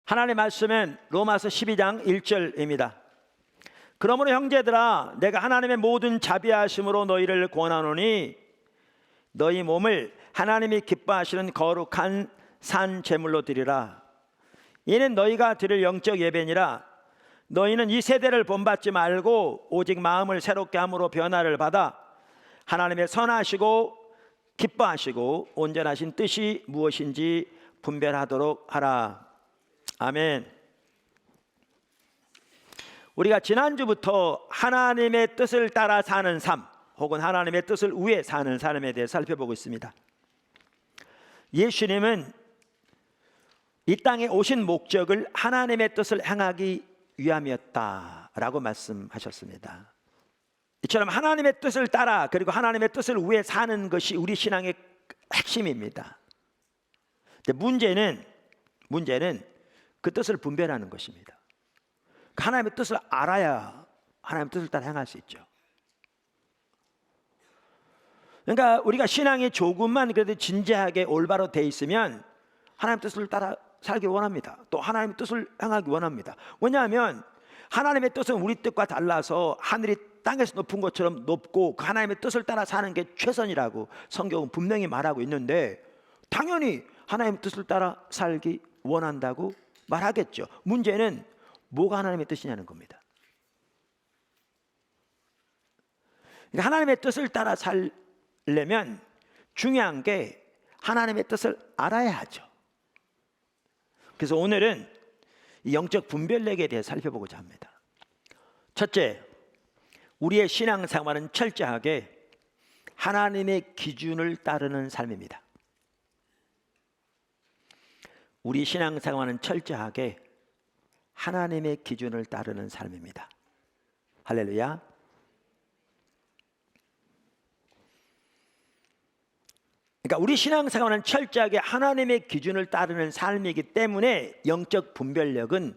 하나님의 말씀은 로마서 12장 1절입니다. 그러므로 형제들아, 내가 하나님의 모든 자비하심으로 너희를 권하노니 너희 몸을 하나님이 기뻐하시는 거룩한 산 제물로 드리라. 이는 너희가 드릴 영적 예배니라. 너희는 이 세대를 본받지 말고 오직 마음을 새롭게 함으로 변화를 받아 하나님의 선하시고 기뻐하시고 온전하신 뜻이 무엇인지 분별하도록 하라. 아멘. 우리가 지난주부터 하나님의 뜻을 따라 사는 삶, 혹은 하나님의 뜻을 위해 사는 삶에 대해 살펴보고 있습니다. 예수님은 이 땅에 오신 목적을 하나님의 뜻을 행하기 위함이었다라고 말씀하셨습니다. 이처럼 하나님의 뜻을 따라, 그리고 하나님의 뜻을 위해 사는 것이 우리 신앙의 핵심입니다. 문제는 그 뜻을 분별하는 것입니다. 하나님의 뜻을 알아야 하나님의 뜻을 따라 행할 수 있죠. 그러니까 우리가 신앙이 조금만 그래도 진지하게 올바로 돼 있으면 하나님의 뜻을 따라 살기 원합니다. 또 하나님의 뜻을 행하기 원합니다. 왜냐하면 하나님의 뜻은 우리 뜻과 달라서 하늘이 땅에서 높은 것처럼 높고 그 하나님의 뜻을 따라 사는 게 최선이라고 성경은 분명히 말하고 있는데, 당연히 하나님의 뜻을 따라 살기 원한다고 말하겠죠. 문제는 뭐가 하나님의 뜻이냐는 겁니다. 그러니까 하나님의 뜻을 따라 살려면 중요한 게 하나님의 뜻을 알아야 하죠. 그래서 오늘은 이 영적 분별력에 대해 살펴보고자 합니다. 첫째, 우리의 신앙생활은 철저하게 하나님의 기준을 따르는 삶입니다. 우리 신앙생활은 철저하게 하나님의 기준을 따르는 삶입니다. 할렐루야. 그러니까 우리 신앙생활은 철저하게 하나님의 기준을 따르는 삶이기 때문에 영적 분별력은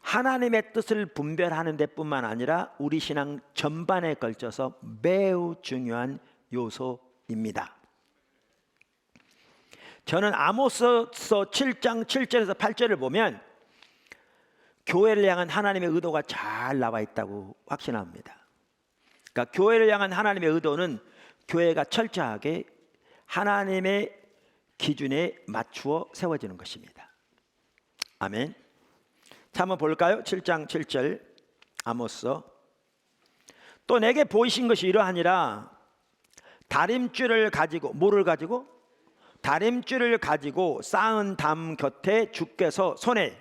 하나님의 뜻을 분별하는 데뿐만 아니라 우리 신앙 전반에 걸쳐서 매우 중요한 요소입니다. 저는 아모스서 7장 7절에서 8절을 보면 교회를 향한 하나님의 의도가 잘 나와 있다고 확신합니다. 그러니까 교회를 향한 하나님의 의도는 교회가 철저하게 하나님의 기준에 맞추어 세워지는 것입니다. 아멘. 자, 한번 볼까요? 7장 7절 아모스. 또 내게 보이신 것이 이러하니라. 다림줄을 가지고, 뭐를 가지고? 다림줄을 가지고 쌓은 담 곁에 주께서 손에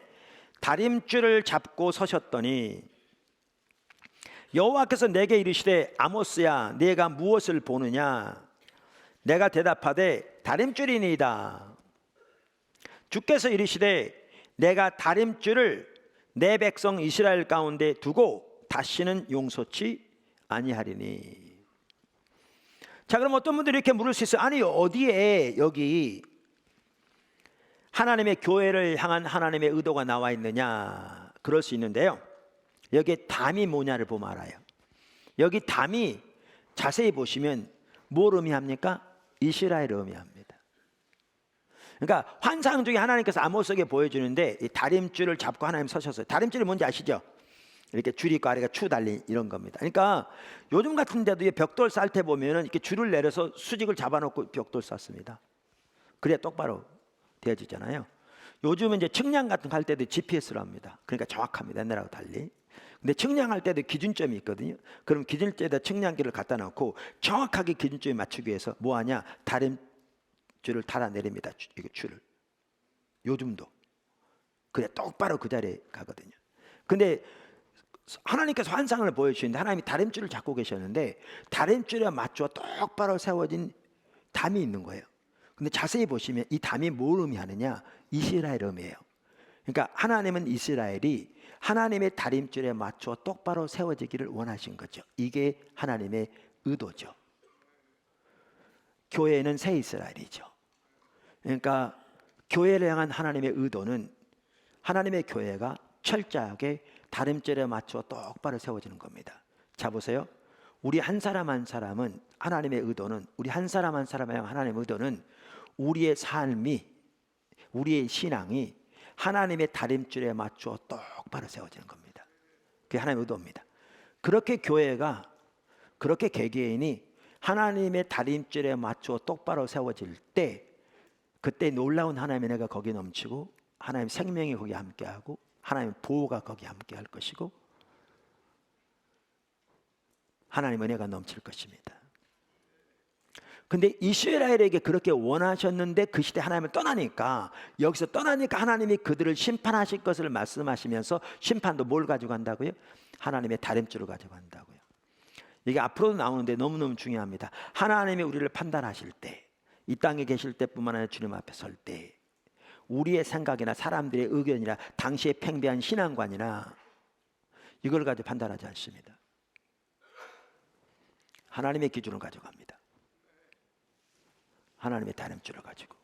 다림줄을 잡고 서셨더니 여호와께서 내게 이르시되 아모스야, 네가 무엇을 보느냐? 내가 대답하되 다림줄이니이다. 주께서 이르시되 내가 다림줄을 내 백성 이스라엘 가운데 두고 다시는 용서치 아니하리니. 자, 그럼 어떤 분들이 이렇게 물을 수 있어요. 아니, 어디에 여기 하나님의 교회를 향한 하나님의 의도가 나와 있느냐? 그럴 수 있는데요, 여기에 담이 뭐냐를 보면 알아요. 여기 담이 자세히 보시면 뭘 의미합니까? 이스라엘을 의미합니다. 그러니까 환상 중에 하나님께서 아모스에게 보여주는데 이 다림줄을 잡고 하나님 서셨어요. 다림줄이 뭔지 아시죠? 이렇게 줄이 있고 아래가 추 달린 이런 겁니다. 그러니까 요즘 같은 데도 벽돌 쌀 때 보면은 이렇게 줄을 내려서 수직을 잡아놓고 벽돌 쌌습니다. 그래야 똑바로 되어지잖아요. 요즘은 이제 측량 같은 거 할 때도 GPS로 합니다. 그러니까 정확합니다. 옛날하고 달리. 근데 측량할 때도 기준점이 있거든요. 그럼 기준점에다 측량기를 갖다 놓고 정확하게 기준점에 맞추기 위해서 뭐 하냐? 다림줄을 달아 내립니다. 이거 줄을. 요즘도. 그래 똑바로 그 자리에 가거든요. 근데 하나님께서 환상을 보여주시는데 하나님이 다림줄을 잡고 계셨는데 다림줄에 맞춰 똑바로 세워진 담이 있는 거예요. 근데 자세히 보시면 이 담이 뭘 의미하느냐? 이스라엘 의미해요. 그러니까 하나님은 이스라엘이 하나님의 다림줄에 맞춰 똑바로 세워지기를 원하신 거죠. 이게 하나님의 의도죠. 교회는 새 이스라엘이죠. 그러니까 교회를 향한 하나님의 의도는 하나님의 교회가 철저하게 다림줄에 맞춰 똑바로 세워지는 겁니다. 자, 보세요. 우리 한 사람 한 사람은 하나님의 의도는, 우리 한 사람 한 사람의 하나님의 의도는 우리의 삶이, 우리의 신앙이 하나님의 다림줄에 맞추어 똑바로 세워지는 겁니다. 그게 하나님의 의도입니다. 그렇게 교회가, 그렇게 개개인이 하나님의 다림줄에 맞추어 똑바로 세워질 때, 그때 놀라운 하나님의 은혜가 거기 넘치고 하나님 생명이 거기 함께하고 하나님 보호가 거기 함께할 것이고 하나님 은혜가 넘칠 것입니다. 근데 이스라엘에게 그렇게 원하셨는데 그 시대 하나님을 떠나니까, 여기서 떠나니까 하나님이 그들을 심판하실 것을 말씀하시면서 심판도 뭘 가져간다고요? 하나님의 다림줄을 가져간다고요. 이게 앞으로도 나오는데 너무너무 중요합니다. 하나님이 우리를 판단하실 때, 이 땅에 계실 때뿐만 아니라 주님 앞에 설 때, 우리의 생각이나 사람들의 의견이나 당시의 팽배한 신앙관이나 이걸 가지고 판단하지 않습니다. 하나님의 기준을 가져갑니다. 하나님의 다림줄을 가지고.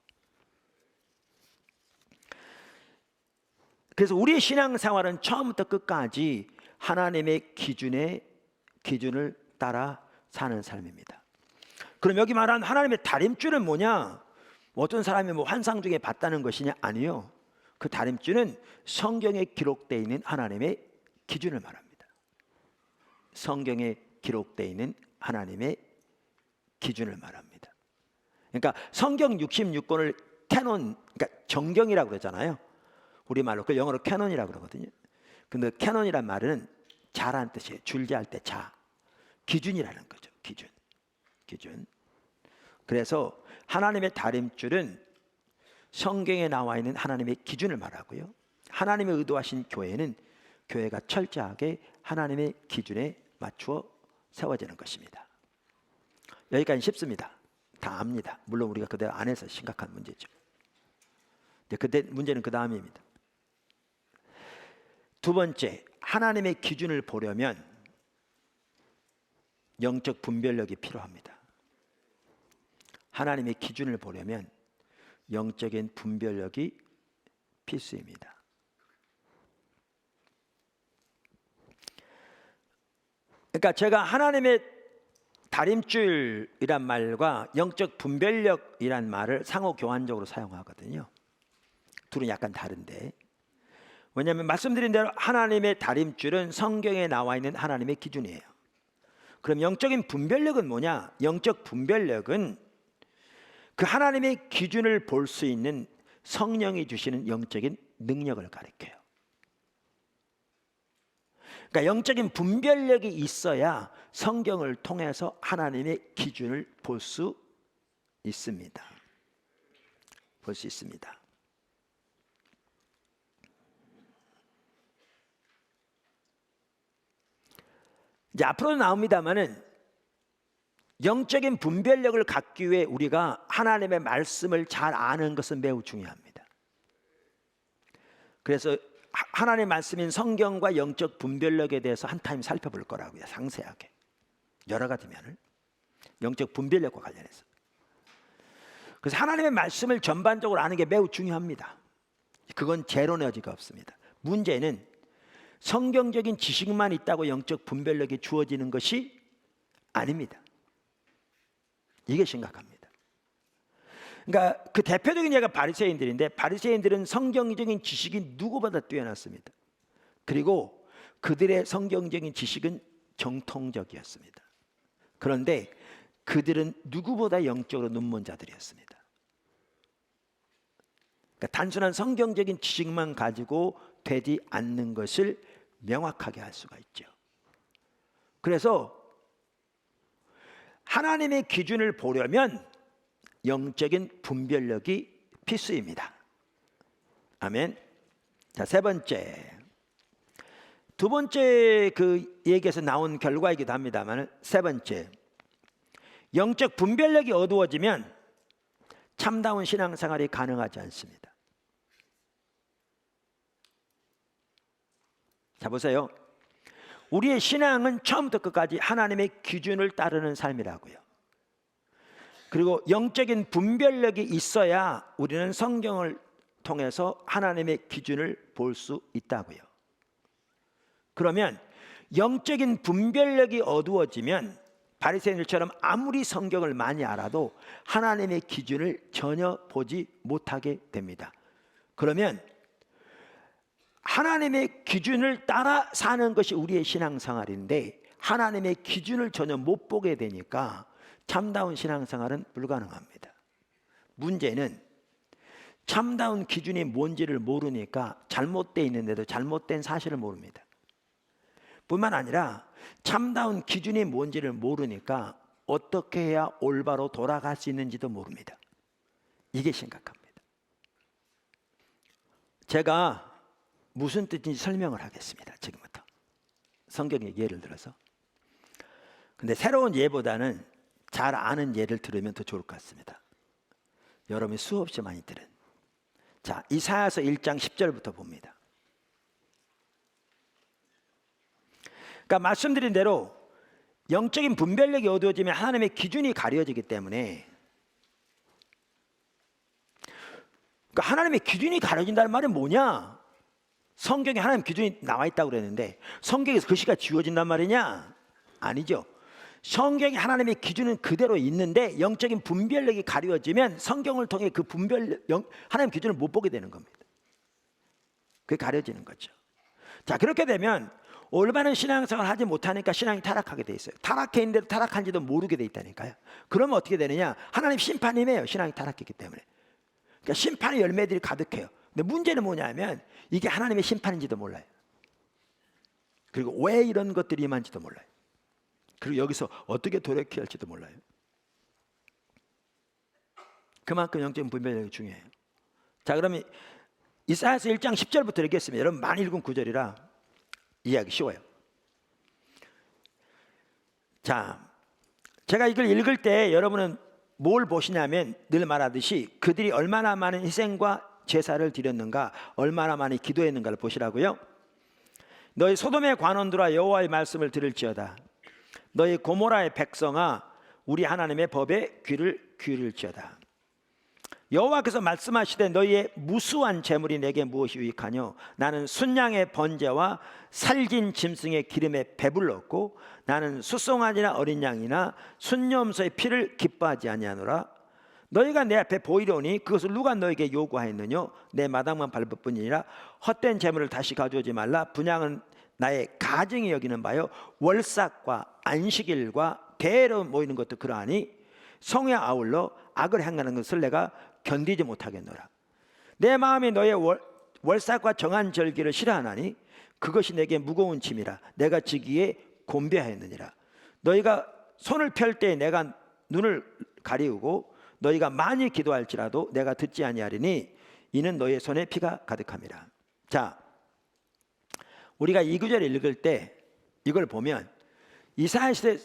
그래서 우리의 신앙생활은 처음부터 끝까지 하나님의 기준을 따라 사는 삶입니다. 그럼 여기 말한 하나님의 다림줄은 뭐냐? 어떤 사람이 뭐 환상 중에 봤다는 것이냐? 아니요. 그 다림줄은 성경에 기록되어 있는 하나님의 기준을 말합니다. 성경에 기록되어 있는 하나님의 기준을 말합니다. 그러니까 성경 66권을 캐논, 그러니까 정경이라고 그러잖아요. 우리말로 그 영어로 캐논이라고 그러거든요. 근데 캐논이란 말은 자라는 뜻이에요. 줄지할 때 자. 기준이라는 거죠. 기준. 그래서 하나님의 다림줄은 성경에 나와 있는 하나님의 기준을 말하고요. 하나님의 의도하신 교회는 교회가 철저하게 하나님의 기준에 맞추어 세워지는 것입니다. 여기까지 쉽습니다. 다 압니다. 물론 우리가 그대로 안 해서 심각한 문제죠. 그때 문제는 그 다음입니다. 두 번째, 하나님의 기준을 보려면 영적 분별력이 필요합니다. 하나님의 기준을 보려면 영적인 분별력이 필수입니다. 그러니까 제가 하나님의 다림줄이란 말과 영적 분별력이란 말을 상호 교환적으로 사용하거든요. 둘은 약간 다른데, 왜냐하면 말씀드린 대로 하나님의 다림줄은 성경에 나와 있는 하나님의 기준이에요. 그럼 영적인 분별력은 뭐냐? 영적 분별력은 그 하나님의 기준을 볼 수 있는 성령이 주시는 영적인 능력을 가리켜요. 그러니까 영적인 분별력이 있어야 성경을 통해서 하나님의 기준을 볼 수 있습니다. 볼 수 있습니다. 이제 앞으로 나옵니다마는 영적인 분별력을 갖기 위해 우리가 하나님의 말씀을 잘 아는 것은 매우 중요합니다. 그래서 하나님의 말씀인 성경과 영적 분별력에 대해서 한 타임 살펴볼 거라고요. 상세하게 여러 가지 면을 영적 분별력과 관련해서. 그래서 하나님의 말씀을 전반적으로 아는 게 매우 중요합니다. 그건 제로의 여지가 없습니다. 문제는 성경적인 지식만 있다고 영적 분별력이 주어지는 것이 아닙니다. 이게 심각합니다. 그러니까 그 대표적인 예가 바리새인들인데, 바리새인들은 성경적인 지식이 누구보다 뛰어났습니다. 그리고 그들의 성경적인 지식은 정통적이었습니다. 그런데 그들은 누구보다 영적으로 눈먼 자들이었습니다. 그러니까 단순한 성경적인 지식만 가지고 되지 않는 것을 명확하게 할 수가 있죠. 그래서 하나님의 기준을 보려면 영적인 분별력이 필수입니다. 아멘. 자, 세 번째. 두 번째 그 얘기에서 나온 결과이기도 합니다만, 세 번째. 영적 분별력이 어두워지면 참다운 신앙생활이 가능하지 않습니다. 자, 보세요. 우리의 신앙은 처음부터 끝까지 하나님의 기준을 따르는 삶이라고요. 그리고 영적인 분별력이 있어야 우리는 성경을 통해서 하나님의 기준을 볼 수 있다고요. 그러면 영적인 분별력이 어두워지면 바리새인들처럼 아무리 성경을 많이 알아도 하나님의 기준을 전혀 보지 못하게 됩니다. 그러면 하나님의 기준을 따라 사는 것이 우리의 신앙생활인데 하나님의 기준을 전혀 못 보게 되니까 참다운 신앙생활은 불가능합니다. 문제는 참다운 기준이 뭔지를 모르니까 잘못되어 있는데도 잘못된 사실을 모릅니다. 뿐만 아니라 참다운 기준이 뭔지를 모르니까 어떻게 해야 올바로 돌아갈 수 있는지도 모릅니다. 이게 심각합니다. 제가 무슨 뜻인지 설명을 하겠습니다. 지금부터 성경의 예를 들어서. 근데 새로운 예보다는 잘 아는 예를 들으면 더 좋을 것 같습니다. 여러분이 수없이 많이 들은. 자, 이사야서 1장 10절부터 봅니다. 그러니까 말씀드린 대로 영적인 분별력이 어두워지면 하나님의 기준이 가려지기 때문에, 그러니까 하나님의 기준이 가려진다는 말은 뭐냐? 성경에 하나님 기준이 나와 있다고 그랬는데 성경에서 글씨가 지워진단 말이냐? 아니죠. 성경에 하나님의 기준은 그대로 있는데 영적인 분별력이 가려지면 성경을 통해 그 하나님 기준을 못 보게 되는 겁니다. 그게 가려지는 거죠. 자, 그렇게 되면 올바른 신앙생활을 하지 못하니까 신앙이 타락하게 돼 있어요. 타락해 있는데도 타락한지도 모르게 돼 있다니까요. 그러면 어떻게 되느냐? 하나님 심판이에요. 신앙이 타락했기 때문에. 그러니까 심판의 열매들이 가득해요. 근데 문제는 뭐냐면 이게 하나님의 심판인지도 몰라요. 그리고 왜 이런 것들이 임한지도 몰라요. 그리고 여기서 어떻게 돌이켜야 할지도 몰라요. 그만큼 영적인 분별력이 중요해요. 자, 그러면 이사야서 1장 10절부터 읽겠습니다. 여러분 많이 읽은 구절이라 이해하기 쉬워요. 자, 제가 이걸 읽을 때 여러분은 뭘 보시냐면 늘 말하듯이 그들이 얼마나 많은 희생과 제사를 드렸는가, 얼마나 많이 기도했는가를 보시라고요. 너희 소돔의 관원들아 여호와의 말씀을 들을지어다. 너희 고모라의 백성아 우리 하나님의 법에 귀를 기울일지어다. 여호와께서 말씀하시되 너희의 무수한 재물이 내게 무엇이 유익하뇨? 나는 순양의 번제와 살진 짐승의 기름에 배불렀고 나는 수송아지나 어린 양이나 순염소의 피를 기뻐하지 아니하노라. 너희가 내 앞에 보이려니 그것을 누가 너에게 요구하였느뇨? 내 마당만 밟을 뿐이니라. 헛된 재물을 다시 가져오지 말라. 분양은 나의 가증이 여기는 바요 월삭과 안식일과 대회로 모이는 것도 그러하니 성에 아울러 악을 행하는 것을 내가 견디지 못하겠노라. 내 마음이 너의 월삭과 정한 절기를 싫어하나니 그것이 내게 무거운 짐이라. 내가 지기에 곤배하였느니라. 너희가 손을 펼 때 내가 눈을 가리우고 너희가 많이 기도할지라도 내가 듣지 아니하리니 이는 너희의 손에 피가 가득함이라. 자, 우리가 이 구절을 읽을 때 이걸 보면 이스라엘 시대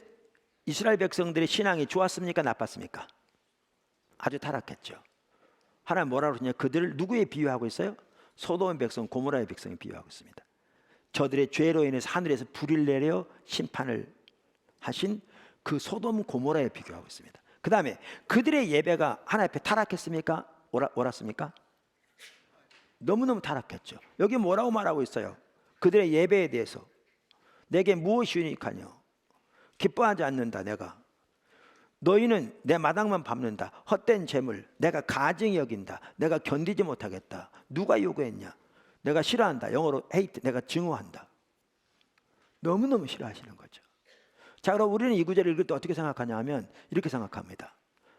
이스라엘 백성들의 신앙이 좋았습니까? 나빴습니까? 아주 타락했죠. 하나님 뭐라고 그러냐? 그들을 누구에 비유하고 있어요? 소돔의 백성, 고모라의 백성에 비유하고 있습니다. 저들의 죄로 인해서 하늘에서 불을 내려 심판을 하신 그 소돔 고모라에 비교하고 있습니다. 그 다음에 그들의 예배가 하나님 앞에 타락했습니까? 옳았습니까? 너무너무 타락했죠. 여기 뭐라고 말하고 있어요? 그들의 예배에 대해서 내게 무엇이 유익하뇨? 기뻐하지 않는다. 내가 너희는 내 마당만 밟는다. 헛된 재물 내가 가증히 여긴다. 내가 견디지 못하겠다. 누가 요구했냐? 내가 싫어한다. 영어로 hate. 내가 증오한다. 너무너무 싫어하시는 거죠. 자, 그럼 우리는 이 구절을 읽을 때 어떻게 생각하냐 하면 이렇게 생각합니다.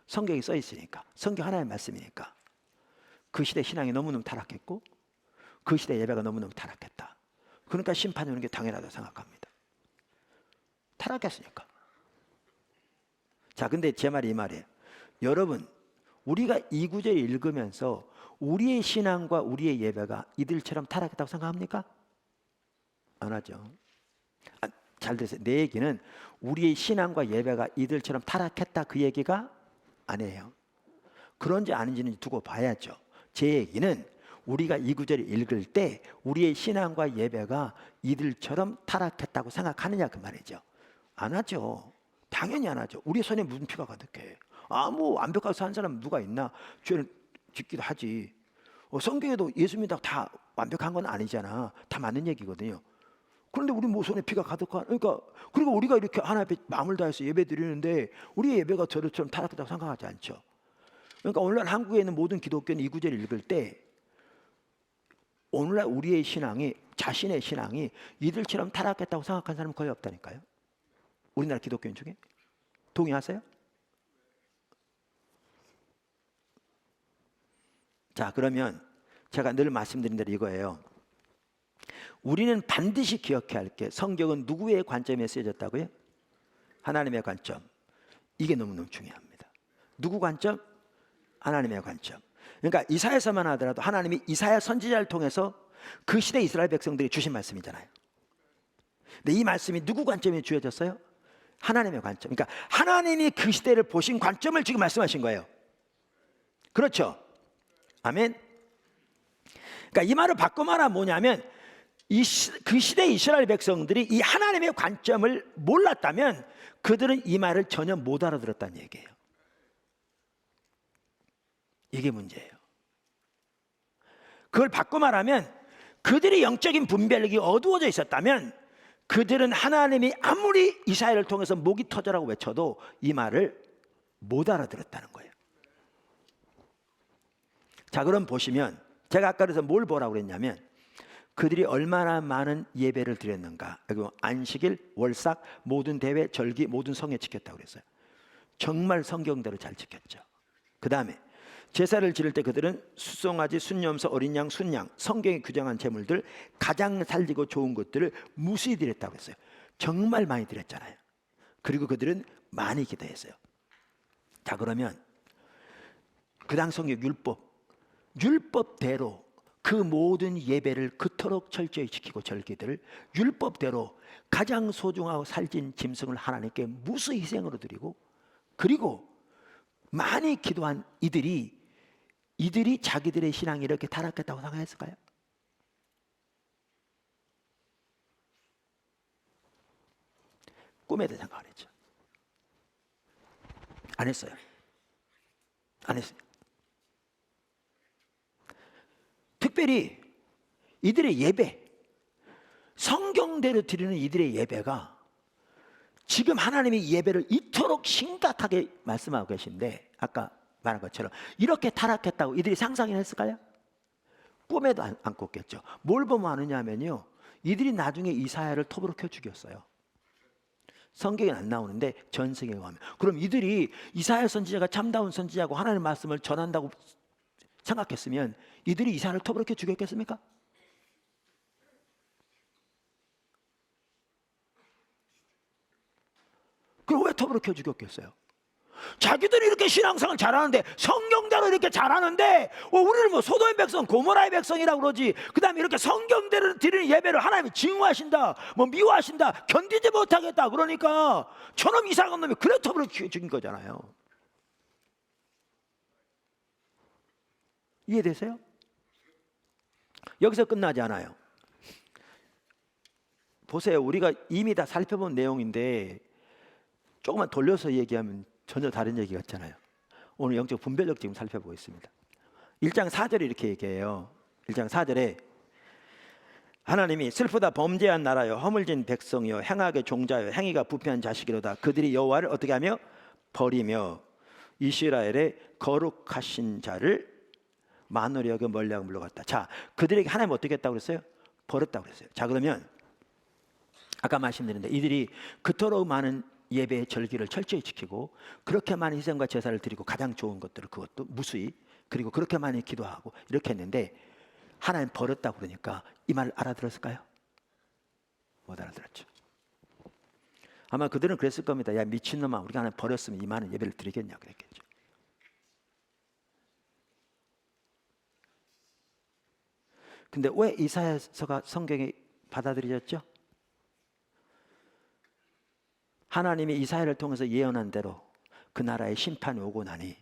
성경이 써 있으니까, 성경 하나의 말씀이니까 그 시대 신앙이 너무너무 타락했고 그 시대 예배가 너무너무 타락했다. 그러니까 심판이 오는 게 당연하다고 생각합니다. 타락했으니까. 자, 근데 제 말이 이 말이에요. 여러분, 우리가 이 구절을 읽으면서 우리의 신앙과 우리의 예배가 이들처럼 타락했다고 생각합니까? 안 하죠. 잘 들으세요. 내 얘기는 우리의 신앙과 예배가 이들처럼 타락했다 그 얘기가 아니에요. 그런지 아닌지는 두고 봐야죠. 제 얘기는 우리가 이 구절을 읽을 때 우리의 신앙과 예배가 이들처럼 타락했다고 생각하느냐 그 말이죠. 안 하죠. 당연히 안 하죠. 우리 손에 무슨 피가 가득해. 뭐 완벽하게 사는 사람 누가 있나? 죄를 짓기도 하지. 성경에도 예수 믿다고 다 완벽한 건 아니잖아. 다 맞는 얘기거든요. 그런데 우리 뭐 손에 피가 가득한, 그러니까 그리고 우리가 이렇게 하나님 앞에 마음을 다해서 예배 드리는데 우리의 예배가 저들처럼 타락했다고 생각하지 않죠. 그러니까 오늘날 한국에 있는 모든 기독교는 이 구절을 읽을 때 오늘날 우리의 신앙이, 자신의 신앙이 이들처럼 타락했다고 생각하는 사람은 거의 없다니까요. 우리나라 기독교인 중에. 동의하세요? 자, 그러면 제가 늘 말씀드린 대로 이거예요. 우리는 반드시 기억해야 할 게, 성경은 누구의 관점에 쓰여졌다고요? 하나님의 관점. 이게 너무너무 중요합니다. 누구 관점? 하나님의 관점. 그러니까 이사야서만 하더라도 하나님이 이사야 선지자를 통해서 그 시대 이스라엘 백성들이 주신 말씀이잖아요. 근데 이 말씀이 누구 관점에 주어졌어요? 하나님의 관점. 그러니까 하나님이 그 시대를 보신 관점을 지금 말씀하신 거예요. 그렇죠? 아멘. 그러니까 이 말을 바꿔 말하면 뭐냐면, 그 시대 이스라엘 백성들이 이 하나님의 관점을 몰랐다면 그들은 이 말을 전혀 못 알아들었다는 얘기예요. 이게 문제예요. 그걸 바꿔 말하면, 그들의 영적인 분별력이 어두워져 있었다면 그들은 하나님이 아무리 이사야를 통해서 목이 터져라고 외쳐도 이 말을 못 알아들었다는 거예요. 자, 그럼 보시면, 제가 아까 그래서 뭘 보라고 그랬냐면, 그들이 얼마나 많은 예배를 드렸는가. 여기 안식일, 월삭, 모든 대회, 절기, 모든 성회 지켰다고 그랬어요. 정말 성경대로 잘 지켰죠. 그 다음에 제사를 지를 때 그들은 수송아지, 순염소, 어린 양, 순양, 성경이 규정한 제물들, 가장 살리고 좋은 것들을 무수히 드렸다고 했어요. 정말 많이 드렸잖아요. 그리고 그들은 많이 기도했어요. 자, 그러면 그 당 성경 율법대로 그 모든 예배를 그토록 철저히 지키고, 절기들을 율법대로 가장 소중하고 살찐 짐승을 하나님께 무수히 희생으로 드리고, 그리고 많이 기도한 이들이 자기들의 신앙이 이렇게 타락했다고 생각했을까요? 꿈에도 생각 안 했죠. 안 했어요. 안 했어요. 특별히 이들의 예배, 성경대로 드리는 이들의 예배가, 지금 하나님이 예배를 이토록 심각하게 말씀하고 계신데, 아까 말한 것처럼 이렇게 타락했다고 이들이 상상이나 했을까요? 꿈에도 안 꿨겠죠. 뭘 보면 아느냐면요, 이들이 나중에 이사야를 톱으로 켜 죽였어요. 성경에 안 나오는데 전승에 가면. 그럼 이들이 이사야 선지자가 참다운 선지자고 하나님의 말씀을 전한다고 생각했으면 이들이 이사야를 톱으로 켜 죽였겠습니까? 그럼 왜 톱으로 켜 죽였겠어요? 자기들이 이렇게 신앙생활 잘하는데, 성경대로 이렇게 잘하는데, 우리는 뭐 소돔의 백성, 고모라의 백성이라고 그러지. 그 다음에 이렇게 성경대로 드리는 예배를 하나님이 증오하신다, 뭐 미워하신다, 견디지 못하겠다, 그러니까 저놈 이상한 놈이 그래 톱으로 죽인 거잖아요. 이해되세요? 여기서 끝나지 않아요. 보세요. 우리가 이미 다 살펴본 내용인데 조금만 돌려서 얘기하면 전혀 다른 얘기 같잖아요. 오늘 영적 분별력 지금 살펴보고 있습니다. 1장 4절에 이렇게 얘기해요. 1장 4절에 하나님이 슬프다 범죄한 나라여, 허물진 백성이여, 행악의 종자여, 행위가 부패한 자식이로다. 그들이 여호와를 어떻게 하며? 버리며 이스라엘의 거룩하신 자를 만월히 여겨 멀리하고 물러갔다. 자, 그들에게 하나님 어떻게 했다고 그랬어요? 버렸다고 그랬어요. 자, 그러면 아까 말씀드렸는데 이들이 그토록 많은 예배 절기를 철저히 지키고, 그렇게 많은 희생과 제사를 드리고, 가장 좋은 것들을 그것도 무수히, 그리고 그렇게 많이 기도하고 이렇게 했는데 하나님 버렸다고 그러니까 이 말 알아들었을까요? 못 알아들었죠. 아마 그들은 그랬을 겁니다. 야, 미친놈아, 우리가 하나님 버렸으면 이 많은 예배를 드리겠냐 그랬겠죠. 근데 왜 이사야서가 성경에 받아들여졌죠? 하나님이 이사야를 통해서 예언한 대로 그 나라에 심판이 오고 나니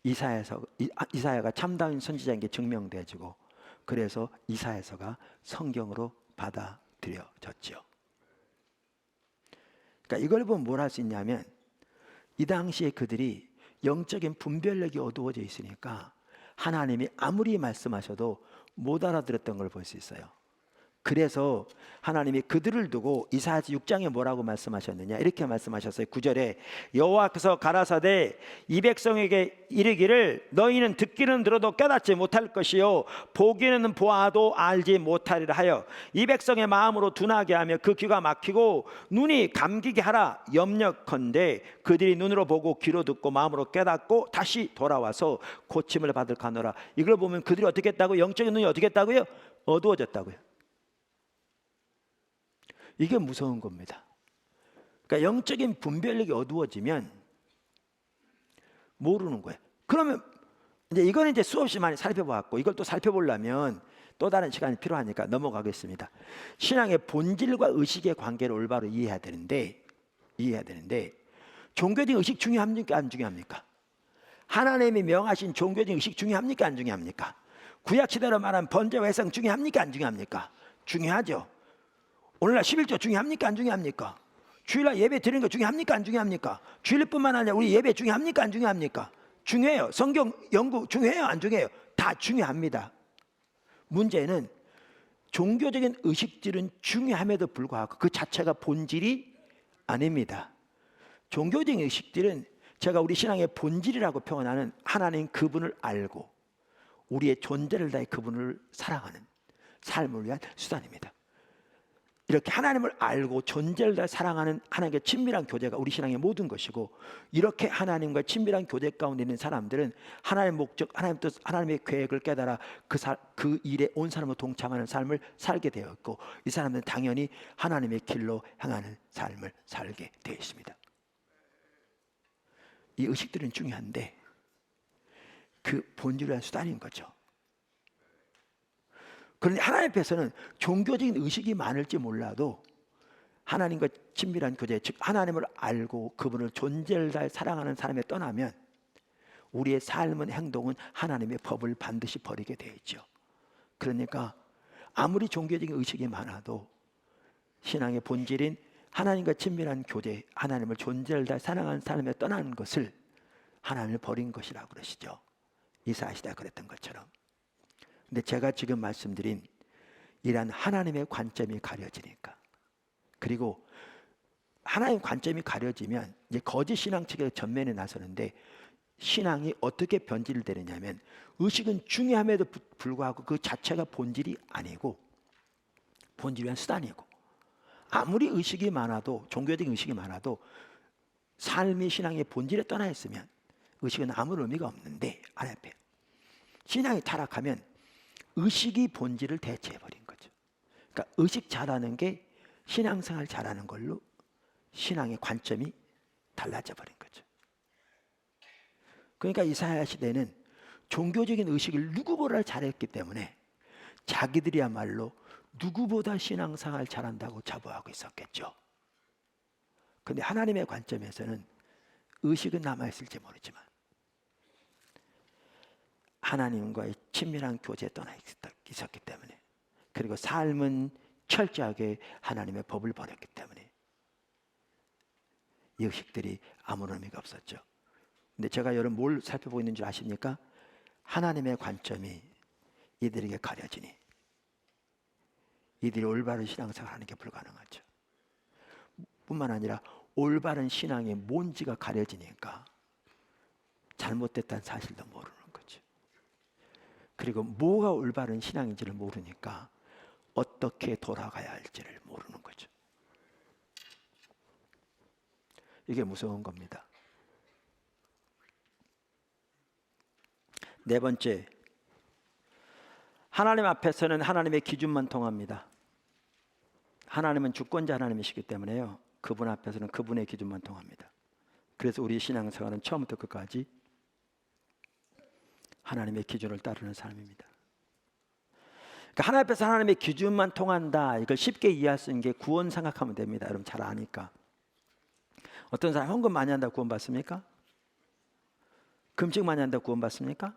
이사야가 참다운 선지자인 게 증명되어지고, 그래서 이사야서가 성경으로 받아들여졌죠. 그러니까 이걸 보면 뭘 할 수 있냐면, 이 당시에 그들이 영적인 분별력이 어두워져 있으니까 하나님이 아무리 말씀하셔도 못 알아들었던 걸 볼 수 있어요. 그래서 하나님이 그들을 두고 이사야서 6장에 뭐라고 말씀하셨느냐, 이렇게 말씀하셨어요. 9절에 여호와께서 가라사대 이 백성에게 이르기를 너희는 듣기는 들어도 깨닫지 못할 것이요 보기는 보아도 알지 못하리라 하여 이 백성의 마음으로 둔하게 하며 그 귀가 막히고 눈이 감기게 하라. 염려컨대 그들이 눈으로 보고 귀로 듣고 마음으로 깨닫고 다시 돌아와서 고침을 받을 가노라. 이걸 보면 그들이 어떻게 했다고? 영적인 눈이 어떻게 했다고요? 어두워졌다고요. 이게 무서운 겁니다. 그러니까 영적인 분별력이 어두워지면 모르는 거예요. 그러면 이제 이거는 이제 수없이 많이 살펴보았고, 이걸 또 살펴보려면 또 다른 시간이 필요하니까 넘어가겠습니다. 신앙의 본질과 의식의 관계를 올바로 이해해야 되는데 종교적인 의식 중요합니까? 안 중요합니까? 하나님이 명하신 종교적인 의식 중요합니까? 안 중요합니까? 구약시대로 말하면 번제와 회상 중요합니까? 안 중요합니까? 중요하죠. 오늘날 11조 중요합니까? 안 중요합니까? 주일날 예배 드리는 거 중요합니까? 안 중요합니까? 주일뿐만 아니라 우리 예배 중요합니까? 안 중요합니까? 중요해요. 성경 연구 중요해요? 안 중요해요? 다 중요합니다. 문제는 종교적인 의식들은 중요함에도 불구하고 그 자체가 본질이 아닙니다. 종교적인 의식들은 제가 우리 신앙의 본질이라고 표현하는 하나님 그분을 알고 우리의 존재를 다해 그분을 사랑하는 삶을 위한 수단입니다. 이렇게 하나님을 알고 존재를 다해 사랑하는 하나님과 친밀한 교제가 우리 신앙의 모든 것이고, 이렇게 하나님과 친밀한 교제 가운데 있는 사람들은 하나님의 목적, 하나님 뜻, 하나님의 계획을 깨달아 그 일에 온 사람으로 동참하는 삶을 살게 되어 있고, 이 사람들은 당연히 하나님의 길로 향하는 삶을 살게 되어 있습니다. 이 의식들은 중요한데 그 본질의 수단인 거죠. 그런데 하나님 앞에서는 종교적인 의식이 많을지 몰라도 하나님과 친밀한 교제, 즉 하나님을 알고 그분을 존재를 다해 사랑하는 사람에 떠나면 우리의 삶은, 행동은 하나님의 법을 반드시 버리게 되어 있죠. 그러니까 아무리 종교적인 의식이 많아도 신앙의 본질인 하나님과 친밀한 교제, 하나님을 존재를 다해 사랑하는 사람에 떠나는 것을 하나님을 버린 것이라고 그러시죠. 이사야 시대가 그랬던 것처럼. 근데 제가 지금 말씀드린 이러한 하나님의 관점이 가려지니까, 그리고 하나님의 관점이 가려지면 이제 거짓 신앙 측의 전면에 나서는데, 신앙이 어떻게 변질되느냐면 의식은 중요함에도 불구하고 그 자체가 본질이 아니고 본질을 위한 수단이고, 아무리 의식이 많아도, 종교적인 의식이 많아도 삶이 신앙의 본질에 떠나 있으면 의식은 아무 의미가 없는데, 하나님 앞에 신앙이 타락하면 의식이 본질을 대체해버린 거죠. 그러니까 의식 잘하는 게 신앙생활 잘하는 걸로 신앙의 관점이 달라져 버린 거죠. 그러니까 이사야 시대는 종교적인 의식을 누구보다 잘했기 때문에 자기들이야말로 누구보다 신앙생활 잘한다고 자부하고 있었겠죠. 그런데 하나님의 관점에서는 의식은 남아있을지 모르지만 하나님과의 친밀한 교제에 떠나 있었기 때문에, 그리고 삶은 철저하게 하나님의 법을 버렸기 때문에 이 의식들이 아무런 의미가 없었죠. 근데 제가 여러분 뭘 살펴보고 있는 줄 아십니까? 하나님의 관점이 이들에게 가려지니 이들이 올바른 신앙생활을 하는 게 불가능하죠. 뿐만 아니라 올바른 신앙의 뭔지가 가려지니까 잘못됐다는 사실도 모르는 거죠. 그리고 뭐가 올바른 신앙인지를 모르니까 어떻게 돌아가야 할지를 모르는 거죠. 이게 무서운 겁니다. 네 번째, 하나님 앞에서는 하나님의 기준만 통합니다. 하나님은 주권자 하나님이시기 때문에요, 그분 앞에서는 그분의 기준만 통합니다. 그래서 우리 신앙생활은 처음부터 끝까지 하나님의 기준을 따르는 삶입니다. 그러니까 하나님 앞에서 하나님의 기준만 통한다, 이걸 쉽게 이해할 수 있는 게 구원 생각하면 됩니다. 여러분 잘 아니까. 어떤 사람 헌금 많이 한다고 구원받습니까? 금식 많이 한다고 구원받습니까?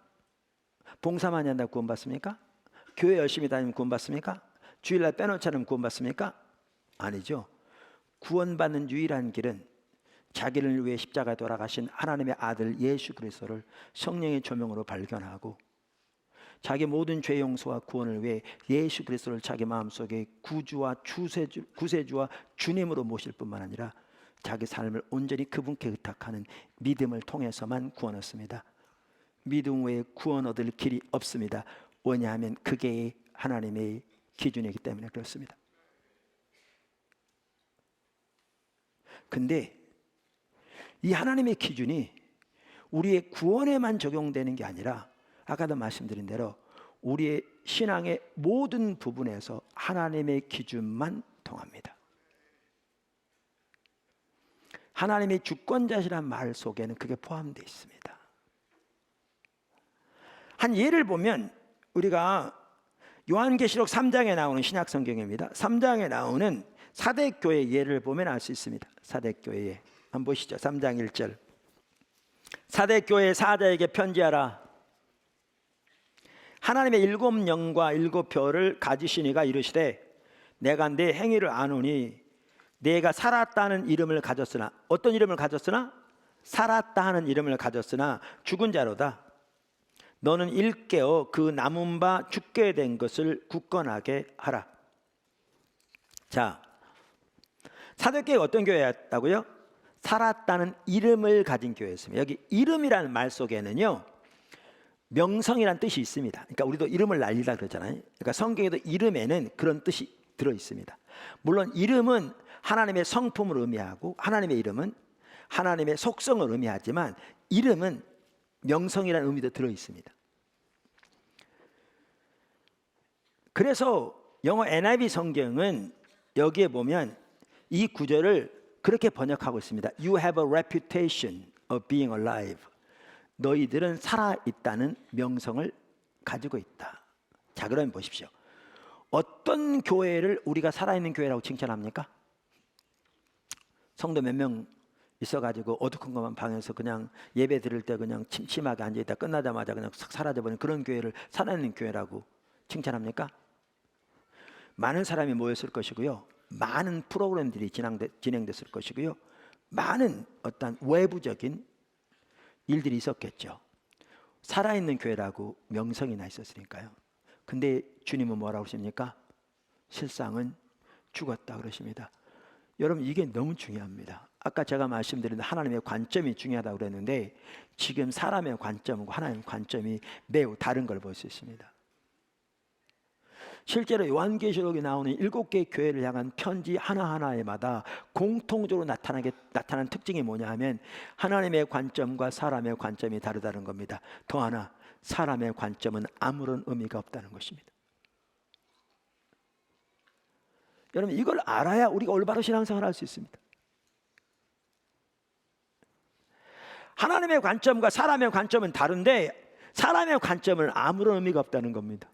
봉사 많이 한다고 구원받습니까? 교회 열심히 다니면 구원받습니까? 주일날 빼놓지 않으면 구원받습니까? 아니죠. 구원받는 유일한 길은 자기를 위해 십자가에 돌아가신 하나님의 아들 예수 그리스도를 성령의 조명으로 발견하고 자기 모든 죄 용서와 구원을 위해 예수 그리스도를 자기 마음속에 구주와 구세주와 주님으로 모실 뿐만 아니라 자기 삶을 온전히 그분께 의탁하는 믿음을 통해서만 구원 얻습니다. 믿음 외에 구원 얻을 길이 없습니다. 왜냐하면 그게 하나님의 기준이기 때문에 그렇습니다. 근데 이 하나님의 기준이 우리의 구원에만 적용되는 게 아니라 아까도 말씀드린 대로 우리의 신앙의 모든 부분에서 하나님의 기준만 통합니다. 하나님의 주권자시란 말 속에는 그게 포함되어 있습니다. 한 예를 보면 우리가 요한계시록 3장에 나오는 신약성경입니다. 3장에 나오는 사대교회 예를 보면 알 수 있습니다. 사대교회 예. 한번 보시죠. 3장 1절. 사대교회 사자에게 편지하라. 하나님의 7 영과 7 별을 가지시니가 이르시되 내가 네 행위를 아노니 내가 살았다는 이름을 가졌으나 어떤 이름을 가졌으나 살았다 하는 이름을 가졌으나 죽은 자로다. 너는 일깨어 그 남은 바 죽게 된 것을 굳건하게 하라. 자, 사도교회가 어떤 교회였다고요? 살았다는 이름을 가진 교회였습니다. 여기 이름이라는 말 속에는요 명성이라는 뜻이 있습니다. 그러니까 우리도 이름을 날리라 그러잖아요. 그러니까 성경에도 이름에는 그런 뜻이 들어 있습니다. 물론 이름은 하나님의 성품을 의미하고 하나님의 이름은 하나님의 속성을 의미하지만 이름은 명성이라는 의미도 들어 있습니다. 그래서 영어 NIV 성경은 여기에 보면 이 구절을 그렇게 번역하고 있습니다. You have a reputation of being alive. 너희들은 살아있다는 명성을 가지고 있다. 자, 그러면 보십시오. 어떤 교회를 우리가 살아있는 교회라고 칭찬합니까? 성도 몇 명 있어가지고 어두컴컴한 방에서 그냥 예배 드릴 때 그냥 침침하게 앉아있다 끝나자마자 그냥 싹 사라져버린 그런 교회를 살아있는 교회라고 칭찬합니까? 많은 사람이 모였을 것이고요. 많은 프로그램들이 진행됐을 것이고요. 많은 어떤 외부적인 일들이 있었겠죠. 살아있는 교회라고 명성이 나 있었으니까요. 근데 주님은 뭐라고 하십니까? 실상은 죽었다 그러십니다. 여러분 이게 너무 중요합니다. 아까 제가 말씀드린 하나님의 관점이 중요하다고 그랬는데 지금 사람의 관점과 하나님의 관점이 매우 다른 걸 볼 수 있습니다. 실제로 요한계시록에 나오는 7개의 교회를 향한 편지 하나하나에마다 공통적으로 나타난 특징이 뭐냐 하면 하나님의 관점과 사람의 관점이 다르다는 겁니다. 더 하나 사람의 관점은 아무런 의미가 없다는 것입니다. 여러분 이걸 알아야 우리가 올바른 신앙생활을 할 수 있습니다. 하나님의 관점과 사람의 관점은 다른데 사람의 관점은 아무런 의미가 없다는 겁니다.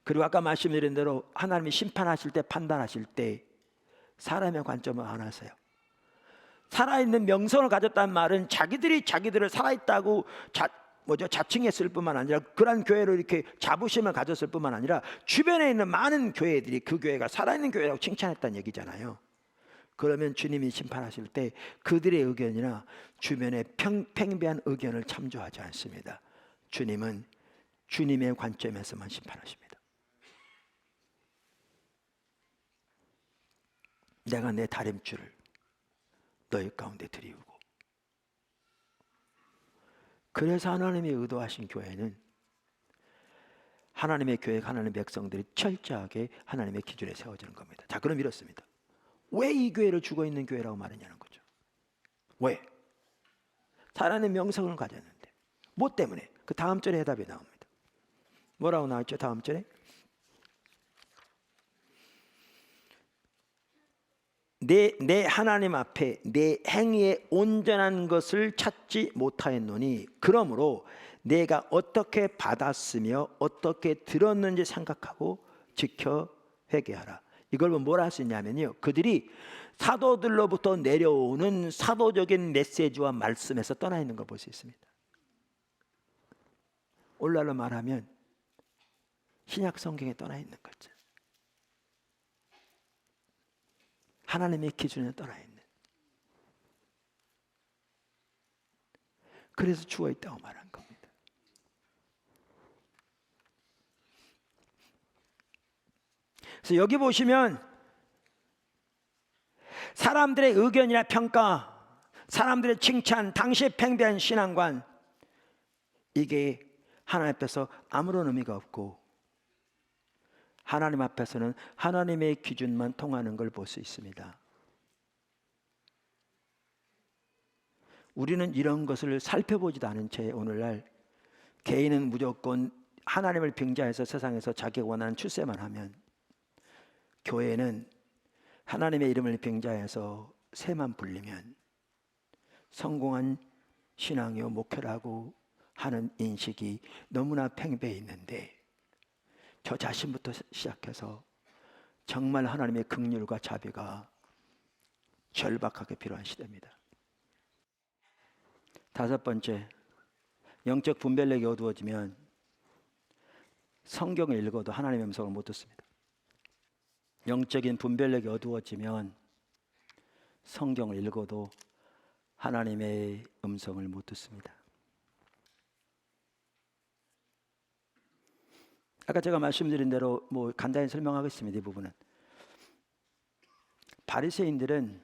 그리고 아까 말씀드린 대로 하나님이 심판하실 때 판단하실 때 사람의 관점을 안 하세요. 살아있는 명성을 가졌다는 말은 자기들이 자기들을 살아있다고 자칭했을 뿐만 아니라 그런 교회로 이렇게 자부심을 가졌을 뿐만 아니라 주변에 있는 많은 교회들이 그 교회가 살아있는 교회라고 칭찬했다는 얘기잖아요. 그러면 주님이 심판하실 때 그들의 의견이나 주변의 팽배한 의견을 참조하지 않습니다. 주님은 주님의 관점에서만 심판하십니다. 내가 내 다림줄을 너희 가운데 드리우고. 그래서 하나님이 의도하신 교회는 하나님의 교회, 하나님의 백성들이 철저하게 하나님의 기준에 세워지는 겁니다. 자, 그럼 이렇습니다. 왜 이 교회를 죽어있는 교회라고 말하냐는 거죠. 왜? 살아있는 명성을 가졌는데 뭐 때문에? 그 다음 절에 해답이 나옵니다. 뭐라고 나왔죠? 다음 절에 내 하나님 앞에 내 행위의 온전한 것을 찾지 못하였노니 그러므로 내가 어떻게 받았으며 어떻게 들었는지 생각하고 지켜 회개하라. 이걸 뭐라 할 수 있냐면요, 그들이 사도들로부터 내려오는 사도적인 메시지와 말씀에서 떠나 있는 걸 볼 수 있습니다. 오늘날로 말하면 신약 성경에 떠나 있는 거죠. 하나님의 기준에 떠나 있는. 그래서 죽어 있다고 말한 겁니다. 그래서 여기 보시면 사람들의 의견이나 평가, 사람들의 칭찬, 당시의 팽배한 신앙관, 이게 하나님 앞에서 아무런 의미가 없고 하나님 앞에서는 하나님의 기준만 통하는 걸 볼 수 있습니다. 우리는 이런 것을 살펴보지도 않은 채 오늘날 개인은 무조건 하나님을 빙자해서 세상에서 자기가 원하는 출세만 하면, 교회는 하나님의 이름을 빙자해서 새만 불리면 성공한 신앙이요 목회라고 하는 인식이 너무나 팽배해 있는데, 저 자신부터 시작해서 정말 하나님의 긍휼과 자비가 절박하게 필요한 시대입니다. 다섯 번째, 영적 분별력이 어두워지면 성경을 읽어도 하나님의 음성을 못 듣습니다. 영적인 분별력이 어두워지면 성경을 읽어도 하나님의 음성을 못 듣습니다. 아까 제가 말씀드린 대로 간단히 설명하겠습니다. 이 부분은 바리새인들은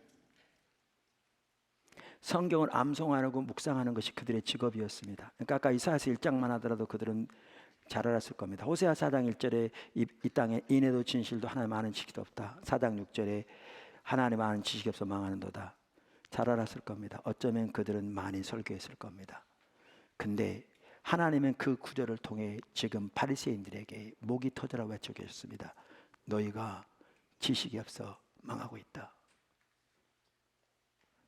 성경을 암송하고 묵상하는 것이 그들의 직업이었습니다. 그러니까 아까 이사야서 1장만 하더라도 그들은 잘 알았을 겁니다. 호세아 4장 1절에 이 땅에 인애도 진실도 하나님 아는 지식도 없다. 4장 6절에 하나님 아는 지식이 없어 망하는도다. 잘 알았을 겁니다. 어쩌면 그들은 많이 설교했을 겁니다. 근데 하나님은 그 구절을 통해 지금 바리새인들에게 목이 터져라 외쳐 계셨습니다. 너희가 지식이 없어 망하고 있다.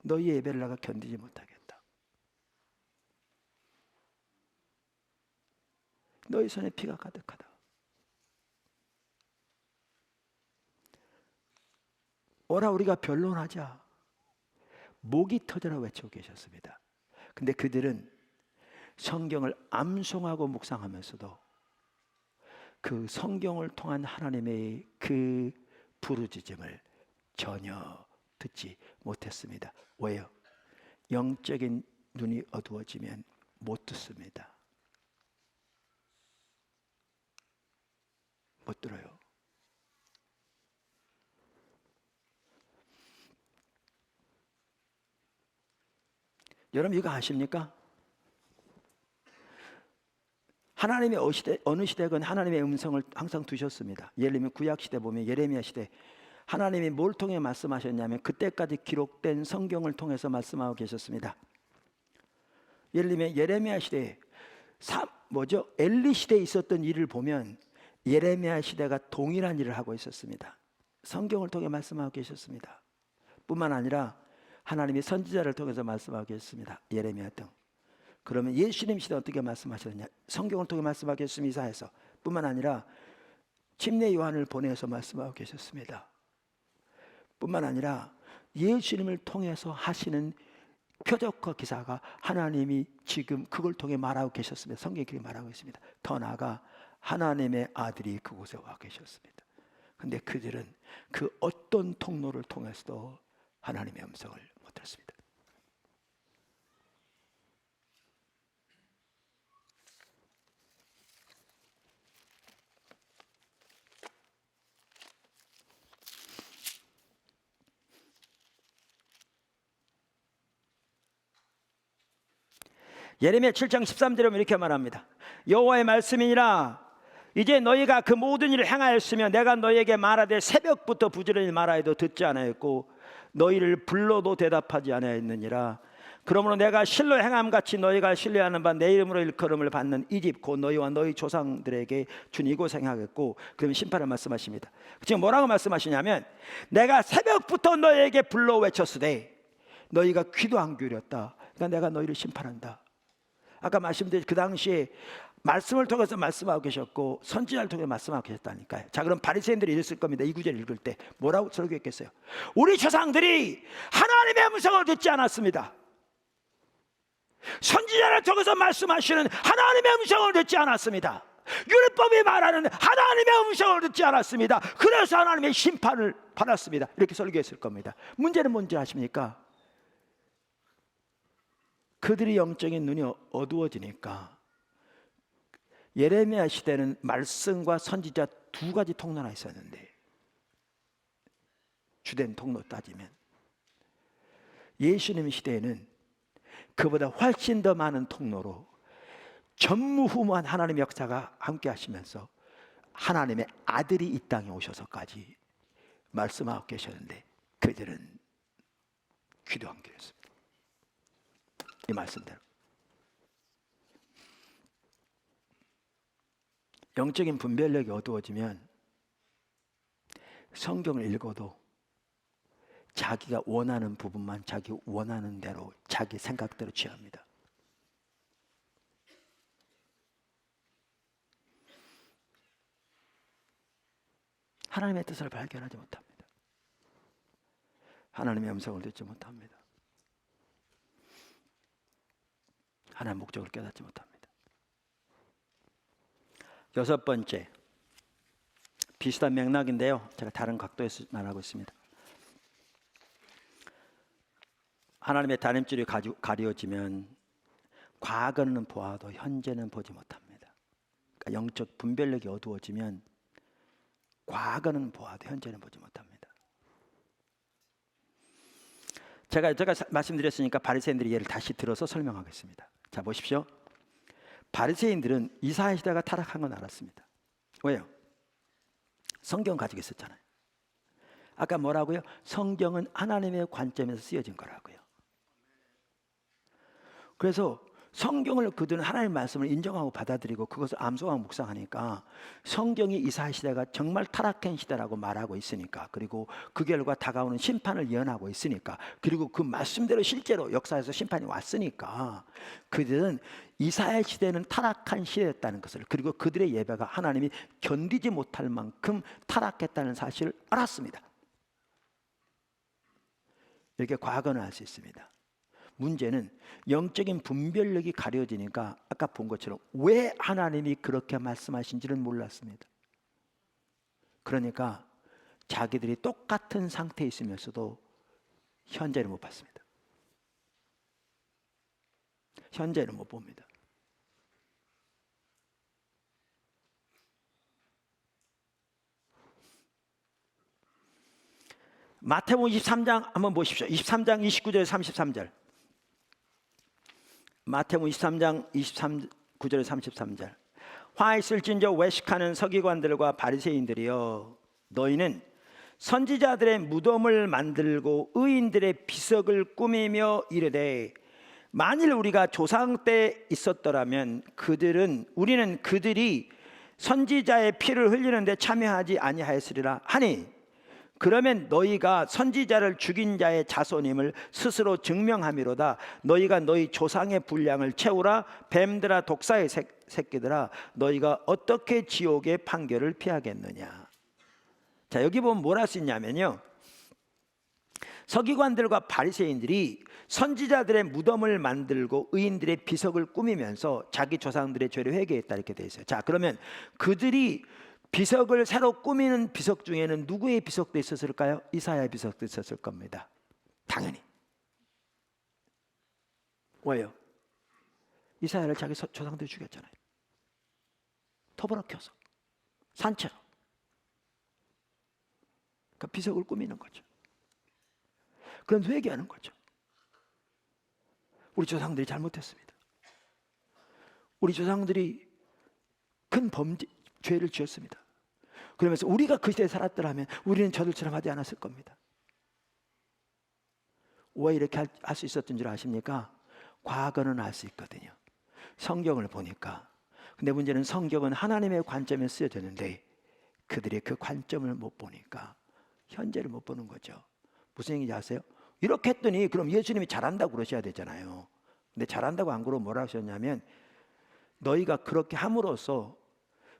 너희 예배를 내가 견디지 못하겠다. 너희 손에 피가 가득하다. 오라 우리가 변론하자. 목이 터져라 외치고 계셨습니다. 근데 그들은 성경을 암송하고 묵상하면서도 그 성경을 통한 하나님의 그 부르짖음을 전혀 듣지 못했습니다. 왜요? 영적인 눈이 어두워지면 못 듣습니다. 못 들어요. 여러분 이거 아십니까? 하나님의 어느 시대건 하나님의 음성을 항상 두셨습니다. 예를 들면 구약 시대 보면 예레미야 시대, 하나님이 뭘 통해 말씀하셨냐면 그때까지 기록된 성경을 통해서 말씀하고 계셨습니다. 예를 들면 예레미야 시대 엘리 시대에 있었던 일을 보면 예레미야 시대가 동일한 일을 하고 있었습니다. 성경을 통해 말씀하고 계셨습니다. 뿐만 아니라 하나님이 선지자를 통해서 말씀하고 계셨습니다. 예레미야 등. 그러면 예수님 시대 어떻게 말씀하셨냐? 성경을 통해 말씀하고 계셨습니다. 이사야서. 뿐만 아니라 침례 요한을 보내서 말씀하고 계셨습니다. 뿐만 아니라 예수님을 통해서 하시는 표적과 기사가 하나님이 지금 그걸 통해 말하고 계셨습니다. 성경이 그렇게 말하고 있습니다. 더 나아가 하나님의 아들이 그곳에 와 계셨습니다. 그런데 그들은 그 어떤 통로를 통해서도 하나님의 음성을 못 들었습니다. 예레미야 7장 13절에 보면 이렇게 말합니다. 여호와의 말씀이니라 이제 너희가 그 모든 일을 행하였으며 내가 너희에게 말하되 새벽부터 부지런히 말하여도 듣지 않았고 너희를 불러도 대답하지 않았느니라. 그러므로 내가 실로 행함같이 너희가 신뢰하는 바 내 이름으로 일컬음을 받는 이 집 곧 너희와 너희 조상들에게 준 이곳 행하겠고, 그러면 심판을 말씀하십니다. 지금 뭐라고 말씀하시냐면 내가 새벽부터 너희에게 불러 외쳤으되 너희가 귀도 안 기울였다. 그러니까 내가 너희를 심판한다. 아까 말씀드린 그 당시에 말씀을 통해서 말씀하고 계셨고 선지자를 통해 말씀하고 계셨다니까요. 자, 그럼 바리새인들이 이랬을 겁니다. 이 구절 읽을 때 뭐라고 설교했겠어요? 우리 조상들이 하나님의 음성을 듣지 않았습니다. 선지자를 통해서 말씀하시는 하나님의 음성을 듣지 않았습니다. 율법이 말하는 하나님의 음성을 듣지 않았습니다. 그래서 하나님의 심판을 받았습니다. 이렇게 설교했을 겁니다. 문제는 뭔지 아십니까? 그들이 영적인 눈이 어두워지니까 예레미야 시대는 말씀과 선지자 두 가지 통로가 있었는데 주된 통로 따지면 예수님 시대에는 그보다 훨씬 더 많은 통로로 전무후무한 하나님의 역사가 함께 하시면서 하나님의 아들이 이 땅에 오셔서까지 말씀하고 계셨는데 그들은 귀도 안 기울였습니다. 이 말씀대로 영적인 분별력이 어두워지면 성경을 읽어도 자기가 원하는 부분만 자기 원하는 대로 자기 생각대로 취합니다. 하나님의 뜻을 발견하지 못합니다. 하나님의 음성을 듣지 못합니다. 하나님의 목적을 깨닫지 못합니다. 여섯 번째, 비슷한 맥락인데요, 제가 다른 각도에서 말하고 있습니다. 하나님의 다림줄이 가려지면 과거는 보아도 현재는 보지 못합니다. 그러니까 영적 분별력이 어두워지면 과거는 보아도 현재는 보지 못합니다. 제가 말씀드렸으니까 바리새인들의 예를 다시 들어서 설명하겠습니다. 자, 보십시오. 바리새인들은 이사야 시대가 타락한 건 알았습니다. 왜요? 성경 가지고 있었잖아요. 아까 뭐라고요? 성경은 하나님의 관점에서 쓰여진 거라고요. 그래서 성경을 그들은 하나님의 말씀을 인정하고 받아들이고 그것을 암송하고 묵상하니까 성경이 이사야 시대가 정말 타락한 시대라고 말하고 있으니까, 그리고 그 결과 다가오는 심판을 예언하고 있으니까, 그리고 그 말씀대로 실제로 역사에서 심판이 왔으니까 그들은 이사야 시대는 타락한 시대였다는 것을, 그리고 그들의 예배가 하나님이 견디지 못할 만큼 타락했다는 사실을 알았습니다. 이렇게 과거는 알 수 있습니다. 문제는 영적인 분별력이 가려지니까 아까 본 것처럼 왜 하나님이 그렇게 말씀하신지는 몰랐습니다. 그러니까 자기들이 똑같은 상태에 있으면서도 현재를 못 봤습니다. 현재를 못 봅니다. 마태복음 23장 한번 보십시오. 23장 29절 33절. 마태복음 23장 29절 33절. 화 있을진저 외식하는 서기관들과 바리새인들이여, 너희는 선지자들의 무덤을 만들고 의인들의 비석을 꾸미며 이르되, 만일 우리가 조상 때 있었더라면 우리는 그들이 선지자의 피를 흘리는데 참여하지 아니하였으리라 하니, 그러면 너희가 선지자를 죽인 자의 자손임을 스스로 증명함이로다. 너희가 너희 조상의 분량을 채우라. 뱀들아 독사의 새끼들아, 너희가 어떻게 지옥의 판결을 피하겠느냐. 자, 여기 보면 뭘 할 수 있냐면요, 서기관들과 바리새인들이 선지자들의 무덤을 만들고 의인들의 비석을 꾸미면서 자기 조상들의 죄를 회개했다 이렇게 돼 있어요. 자, 그러면 그들이 비석을 새로 꾸미는 비석 중에는 누구의 비석도 있었을까요? 이사야의 비석도 있었을 겁니다. 당연히. 왜요? 이사야를 자기 조상들이 죽였잖아요. 터부락혀서 산채로. 그러니까 비석을 꾸미는 거죠. 그럼 회개하는 거죠. 우리 조상들이 잘못했습니다. 우리 조상들이 큰 죄를 지었습니다. 그러면서 우리가 그 시대에 살았더라면 우리는 저들처럼 하지 않았을 겁니다. 왜 이렇게 할 수 있었던 줄 아십니까? 과거는 알 수 있거든요, 성경을 보니까. 근데 문제는 성경은 하나님의 관점에 쓰여졌는데 그들이 그 관점을 못 보니까 현재를 못 보는 거죠. 무슨 얘기인지 아세요? 이렇게 했더니 그럼 예수님이 잘한다고 그러셔야 되잖아요. 근데 잘한다고 안 그러고 뭐라 하셨냐면, 너희가 그렇게 함으로써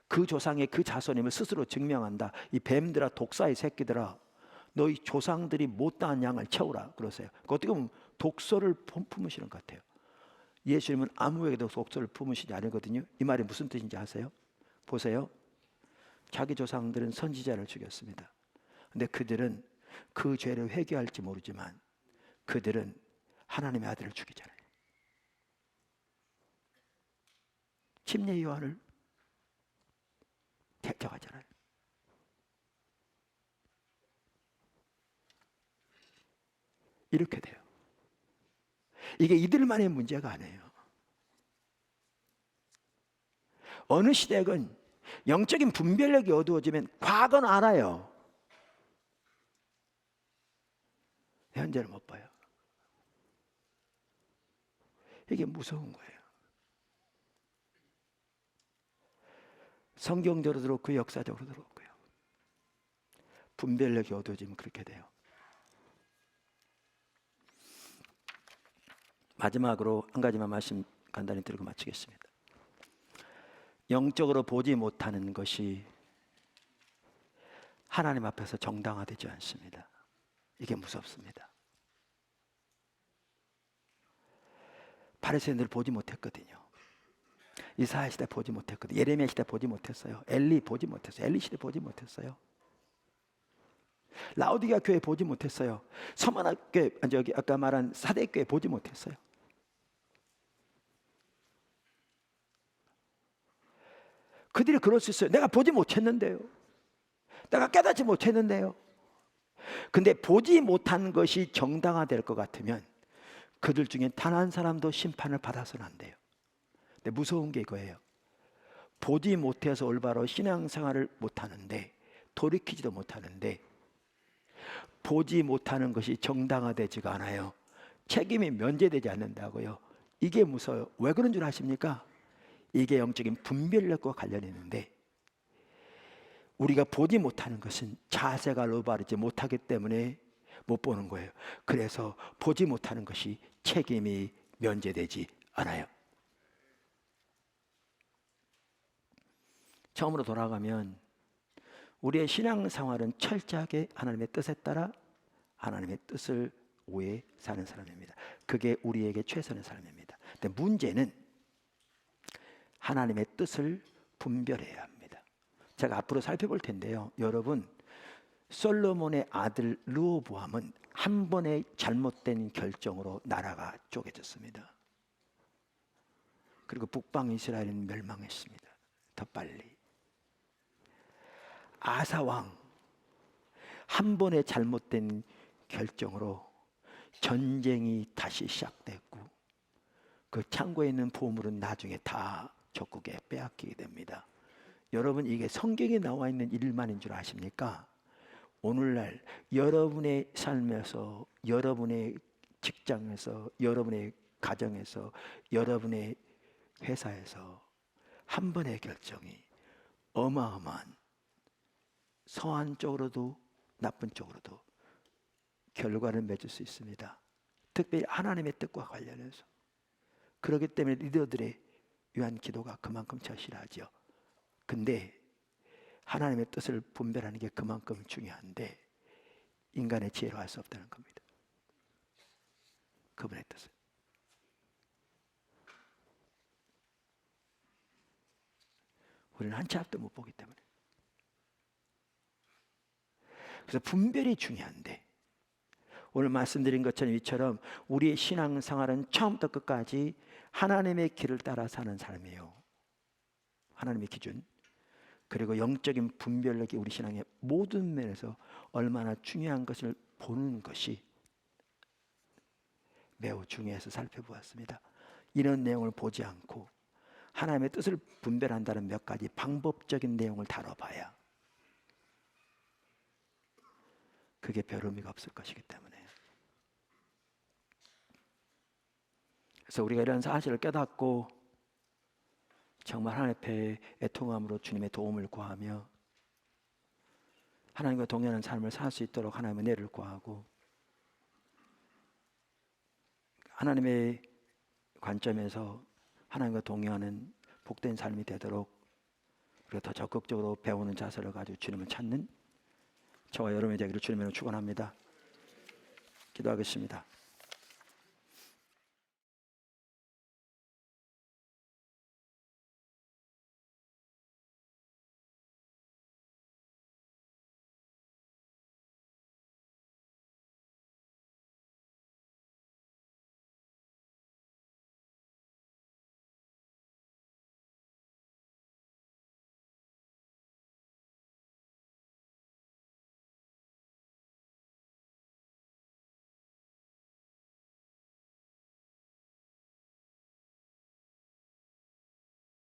그 조상의 그 자손임을 스스로 증명한다. 이 뱀들아 독사의 새끼들아, 너희 조상들이 못다한 양을 채우라 그러세요. 어떻게 보면 독소를 품으시는 것 같아요. 예수님은 아무에게도 독소를 품으시지 않거든요. 이 말이 무슨 뜻인지 아세요? 보세요. 자기 조상들은 선지자를 죽였습니다. 근데 그들은 그 죄를 회개할지 모르지만 그들은 하나님의 아들을 죽이잖아요. 침례 요한을 대적하잖아요. 이렇게 돼요. 이게 이들만의 문제가 아니에요. 어느 시대건 영적인 분별력이 어두워지면 과거는 알아요. 현재를 못 봐요. 이게 무서운 거예요. 성경적으로도 그렇고 역사적으로도 그렇고요. 분별력이 어두워지면 그렇게 돼요. 마지막으로 한 가지만 말씀 간단히 드리고 마치겠습니다. 영적으로 보지 못하는 것이 하나님 앞에서 정당화되지 않습니다. 이게 무섭습니다. 바리새인들 보지 못했거든요. 이사야 시대 보지 못했거든요. 예레미야 시대 보지 못했어요. 엘리 보지 못했어요. 엘리 시대 보지 못했어요. 라오디게아 교회 보지 못했어요. 서머나 교회, 저기 아까 말한 사대 교회 보지 못했어요. 그들이 그럴 수 있어요. 내가 보지 못했는데요. 내가 깨닫지 못했는데요. 근데 보지 못한 것이 정당화될 것 같으면 그들 중에 단 한 사람도 심판을 받아서는 안 돼요. 근데 무서운 게 이거예요. 보지 못해서 올바로 신앙생활을 못하는데, 돌이키지도 못하는데, 보지 못하는 것이 정당화되지가 않아요. 책임이 면제되지 않는다고요. 이게 무서워요. 왜 그런 줄 아십니까? 이게 영적인 분별력과 관련이 있는데, 우리가 보지 못하는 것은 자세가 올바르지 못하기 때문에 못 보는 거예요. 그래서 보지 못하는 것이 책임이 면제되지 않아요. 처음으로 돌아가면 우리의 신앙생활은 철저하게 하나님의 뜻에 따라 하나님의 뜻을 위해 사는 사람입니다. 그게 우리에게 최선의 삶입니다. 근데 문제는 하나님의 뜻을 분별해야 합니다. 제가 앞으로 살펴볼 텐데요. 여러분, 솔로몬의 아들 르호보암은 한 번의 잘못된 결정으로 나라가 쪼개졌습니다. 그리고 북방 이스라엘은 멸망했습니다. 더 빨리. 아사 왕, 한 번의 잘못된 결정으로 전쟁이 다시 시작됐고, 그 창고에 있는 보물은 나중에 다 적국에 빼앗기게 됩니다. 여러분, 이게 성경에 나와 있는 일만인 줄 아십니까? 오늘날 여러분의 삶에서, 여러분의 직장에서, 여러분의 가정에서, 여러분의 회사에서 한 번의 결정이 어마어마한 선한 쪽으로도 나쁜 쪽으로도 결과를 맺을 수 있습니다. 특별히 하나님의 뜻과 관련해서. 그렇기 때문에 리더들의 위한 기도가 그만큼 절실하죠. 근데 하나님의 뜻을 분별하는 게 그만큼 중요한데 인간의 지혜로 할 수 없다는 겁니다. 그분의 뜻을. 우리는 한 치 앞도 못 보기 때문에. 그래서 분별이 중요한데, 오늘 말씀드린 것처럼 이처럼 우리의 신앙생활은 처음부터 끝까지 하나님의 길을 따라 사는 삶이에요. 하나님의 기준. 그리고 영적인 분별력이 우리 신앙의 모든 면에서 얼마나 중요한 것을 보는 것이 매우 중요해서 살펴보았습니다. 이런 내용을 보지 않고 하나님의 뜻을 분별한다는 몇 가지 방법적인 내용을 다뤄봐야 그게 별 의미가 없을 것이기 때문에. 그래서 우리가 이런 사실을 깨닫고 정말 하나님 앞에 애통함으로 주님의 도움을 구하며 하나님과 동행하는 삶을 살 수 있도록 하나님의 은혜를 구하고, 하나님의 관점에서 하나님과 동행하는 복된 삶이 되도록 우리가 더 적극적으로 배우는 자세를 가지고 주님을 찾는 저와 여러분의 되기를 주님으로 축원합니다. 기도하겠습니다.